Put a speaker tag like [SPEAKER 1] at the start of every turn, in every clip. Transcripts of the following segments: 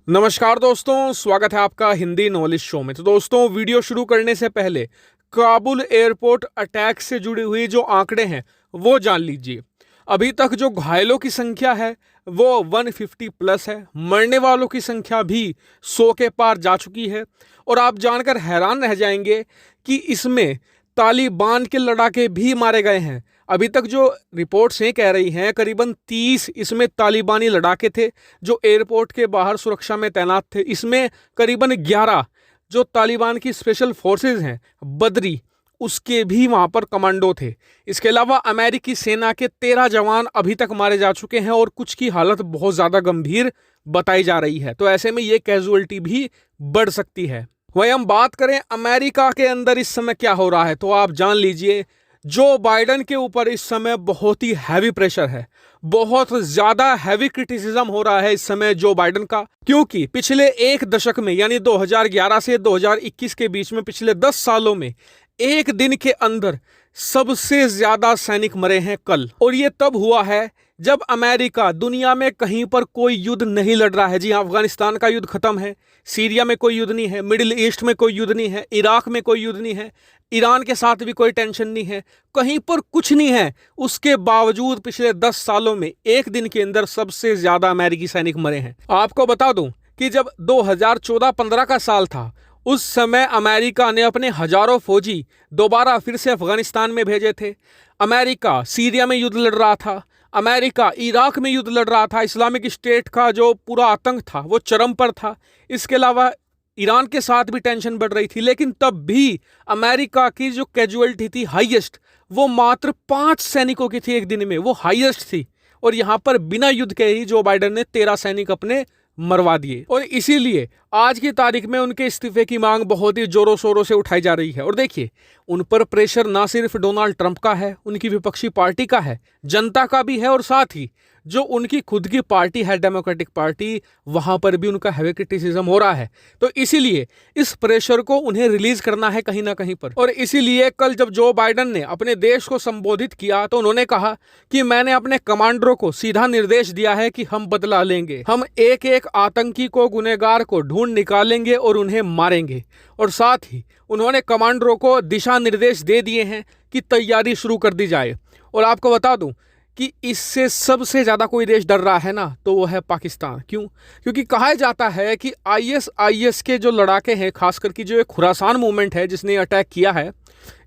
[SPEAKER 1] नमस्कार दोस्तों, स्वागत है आपका हिंदी नॉलेज शो में। तो दोस्तों, वीडियो शुरू करने से पहले काबुल एयरपोर्ट अटैक से जुड़ी हुई जो आंकड़े हैं वो जान लीजिए। अभी तक जो घायलों की संख्या है वो 150 प्लस है। मरने वालों की संख्या भी 100 के पार जा चुकी है। और आप जानकर हैरान रह जाएंगे कि इसमें तालिबान के लड़ाके भी मारे गए हैं। अभी तक जो रिपोर्ट्स हैं कह रही हैं करीबन 30 इसमें तालिबानी लड़ाके थे जो एयरपोर्ट के बाहर सुरक्षा में तैनात थे। इसमें करीबन 11 जो तालिबान की स्पेशल फोर्सेस हैं बदरी, उसके भी वहां पर कमांडो थे। इसके अलावा अमेरिकी सेना के 13 जवान अभी तक मारे जा चुके हैं और कुछ की हालत बहुत ज़्यादा गंभीर बताई जा रही है। तो ऐसे में ये कैजुअलिटी भी बढ़ सकती है। वहीं हम बात करें अमेरिका के अंदर इस समय क्या हो रहा है, तो आप जान लीजिए जो बाइडन के ऊपर इस समय बहुत ही हैवी प्रेशर है। बहुत ज्यादा हैवी क्रिटिसिज्म हो रहा है इस समय जो बाइडन का, क्योंकि पिछले एक दशक में यानी 2011 से 2021 के बीच में पिछले 10 सालों में एक दिन के अंदर सबसे ज्यादा सैनिक मरे हैं कल। और ये तब हुआ है जब अमेरिका दुनिया में कहीं पर कोई युद्ध नहीं लड़ रहा है। जी हाँ, अफगानिस्तान का युद्ध खत्म है, सीरिया में कोई युद्ध नहीं है, मिडिल ईस्ट में कोई युद्ध नहीं है, इराक में कोई युद्ध नहीं है, ईरान के साथ भी कोई टेंशन नहीं है, कहीं पर कुछ नहीं है। उसके बावजूद पिछले 10 सालों में एक दिन के अंदर सबसे ज्यादा अमेरिकी सैनिक मरे हैं। आपको बता दूं कि जब 2014-15 का साल था उस समय अमेरिका ने अपने हजारों फौजी दोबारा फिर से अफगानिस्तान में भेजे थे। अमेरिका सीरिया में युद्ध लड़ रहा था, अमेरिका इराक में युद्ध लड़ रहा था। इस्लामिक स्टेट का जो पूरा आतंक था वो चरम पर था। इसके अलावा ईरान के साथ भी टेंशन बढ़ रही थी, लेकिन तब भी अमेरिका की जो कैजुअलिटी थी हाईएस्ट, वो मात्र 5 सैनिकों की थी एक दिन में, वो हाईएस्ट थी। और यहां पर बिना युद्ध के ही जो बाइडन ने 13 सैनिक अपने मरवा दिए। और इसीलिए आज की तारीख में उनके इस्तीफे की मांग बहुत ही जोरों शोरों से उठाई जा रही है। और देखिए, उन पर प्रेशर ना सिर्फ डोनाल्ड ट्रंप का है, उनकी विपक्षी पार्टी का है, जनता का भी है, और साथ ही जो उनकी खुद की पार्टी है डेमोक्रेटिक पार्टी, वहां पर भी उनका हैवी क्रिटिसिज्म हो रहा है। तो इसीलिए इस प्रेशर को उन्हें रिलीज करना है कहीं ना कहीं पर। और इसीलिए कल जब जो बाइडन ने अपने देश को संबोधित किया तो उन्होंने कहा कि मैंने अपने कमांडरों को सीधा निर्देश दिया है कि हम बदला लेंगे, हम एक एक आतंकी को, गुनहगार को ढूंढ निकालेंगे और उन्हें मारेंगे। और साथ ही उन्होंने कमांडरों को दिशा निर्देश दे दिए हैं कि तैयारी शुरू कर दी जाए। और आपको बता दूं कि इससे सबसे ज़्यादा कोई देश डर रहा है ना, तो वो है पाकिस्तान। क्यों? क्योंकि कहा जाता है कि आईएस के जो लड़ाके हैं, खासकर की जो एक खुरासान मूवमेंट है जिसने अटैक किया है,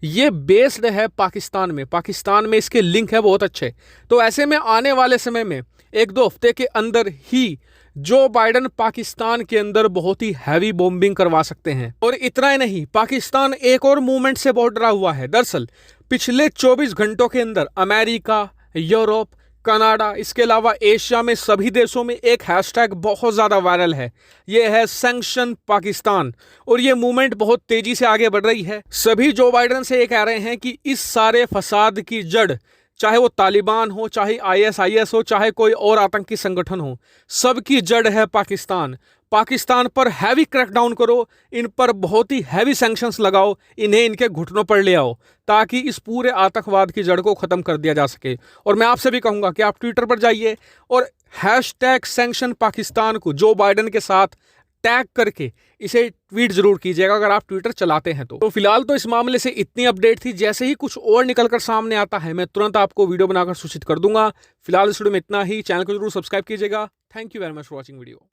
[SPEAKER 1] ये बेस्ड है पाकिस्तान में। पाकिस्तान में इसके लिंक है बहुत अच्छे। तो ऐसे में आने वाले समय में 1-2 हफ्ते के अंदर ही जो बाइडन पाकिस्तान के अंदर बहुत ही हैवी बॉम्बिंग करवा सकते हैं। और इतना ही नहीं, पाकिस्तान एक और मूवमेंट से बहुत डरा हुआ है। दरअसल पिछले 24 घंटों के अंदर अमेरिका, यूरोप, कनाडा, इसके अलावा एशिया में सभी देशों में एक हैशटैग बहुत ज़्यादा वायरल है। ये है सैंक्शन पाकिस्तान। और ये मूवमेंट बहुत तेजी से आगे बढ़ रही है। सभी जो बाइडन से ये कह रहे हैं कि इस सारे फसाद की जड़, चाहे वो तालिबान हो, चाहे आईएस हो, चाहे कोई और आतंकी संगठन हो, सबकी जड़ है पाकिस्तान। पाकिस्तान पर हैवी क्रैकडाउन करो, इन पर बहुत ही हैवी सैंक्शंस लगाओ, इन्हें इनके घुटनों पर ले आओ, ताकि इस पूरे आतंकवाद की जड़ को ख़त्म कर दिया जा सके। और मैं आपसे भी कहूँगा कि आप ट्विटर पर जाइए और हैशटैग सैंक्शन पाकिस्तान को जो बाइडन के साथ टैग करके इसे ट्वीट जरूर कीजिएगा अगर आप ट्विटर चलाते हैं तो। फिलहाल तो इस मामले से इतनी अपडेट थी। जैसे ही कुछ और निकलकर सामने आता है मैं तुरंत आपको वीडियो बनाकर सूचित कर दूंगा। फिलहाल इस वीडियो में इतना ही। चैनल को जरूर सब्सक्राइब कीजिएगा। Thank you very much for watching video.